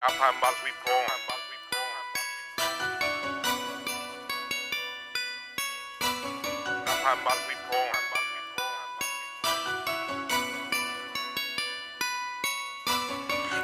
Alpine models, we born. Alpine models, we born.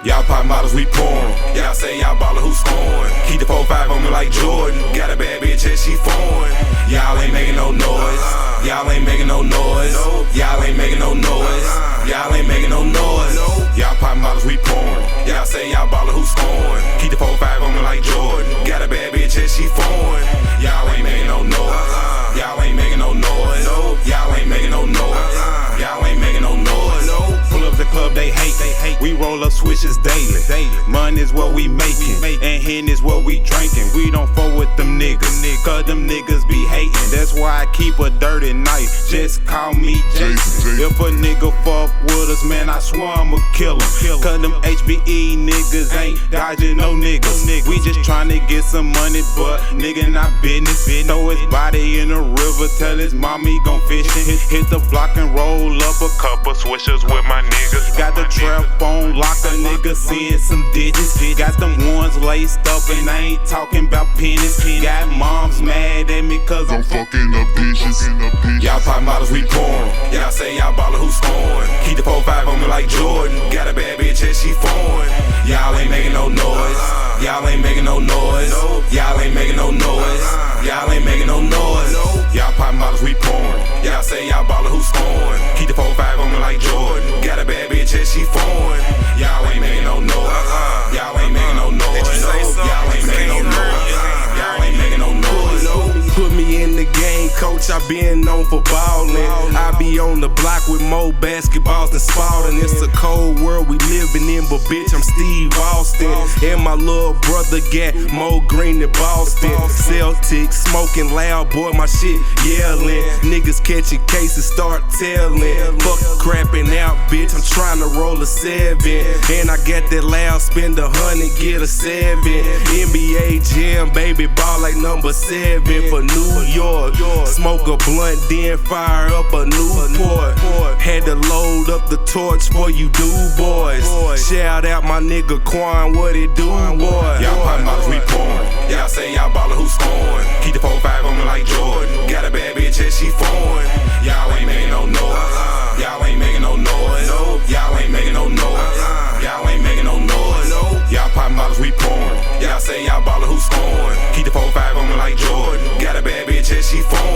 Y'all pop models, we pouring. Y'all say y'all ballin', who scoring? Keep the 4-5 on me like Jordan. Got a bad bitch and she foreign. Y'all ain't making no noise. Y'all ain't making no noise. Y'all ain't making no noise. Y'all ain't making no noise. Y'all pop models, we pouring. Y'all say y'all ballin', who scoring? Keep the 4-5 on me like Jordan. Got a bad bitch and she foreign. Y'all ain't making no noise. Y'all ain't making no noise. Y'all ain't making no noise. Y'all ain't making no noise. Pull up the club, they hate. We roll up switches daily. Money is what we making, and hen is what we drinking. We don't fuck with them niggas, cause them niggas be hating. That's why I keep a dirty knife. Just call me Jason. If a nigga fuck with us, man, I swear I'ma kill him. Cause them HBE niggas ain't dodging no niggas. We just tryna get some money, but nigga not business. Throw his body in the river, tell his mommy gon' fishin'. Hit the block and roll up a couple swishers with my niggas. Got the trap on lock, a nigga seeing some digits. Got them ones laced up and I ain't talking about pennies. Got moms mad at me cause I'm fucking up dishes. Y'all pop models, we pouring. Y'all say y'all ballin', who scoring? Keep the 4-5 on me like Jordan. Got a bad bitch and she foreign. Y'all ain't making no noise. Y'all ain't making no noise. Y'all ain't making no noise. Y'all ain't making no noise. Y'all pop models, we pouring. Y'all say y'all ballin', who scoring? Keep the 4-5 on me like Jordan. Got a bad bitch and she foreign. Y'all ain't making no noise. Y'all ain't making no noise. Y'all ain't making no noise. Y'all ain't making no noise. Put me in the game, coach, I been known for ballin'. I be on the block with more basketballs than Spalding. It's a cold world we living in, but bitch, I'm Steve Austin. And my little brother got more green than Boston. Celtics smoking loud, boy, my shit yelling. Niggas catching cases, start telling. Fuck crapping out, bitch, I'm trying to roll a 7. And I got that loud, spend 100, get a 7. NBA jam, baby, ball like number 7 for New York. Smoke a blunt, then fire up a Newport. Had to load up the torch for you do boys. Shout out my nigga Quan, what it do, boy? Y'all pop models, we pouring. Y'all say y'all ballin', who scoring? Keep the 4-5 on me like Jordan. Got a bad bitch and she foreign. Y'all ain't making no noise. Y'all ain't making no noise. Y'all ain't making no noise. Y'all ain't making no noise. Y'all pop models, we pouring. Y'all say y'all ballin', who scoring? Keep the 4-5 on me like Jordan. Got a bad bitch and she foreign.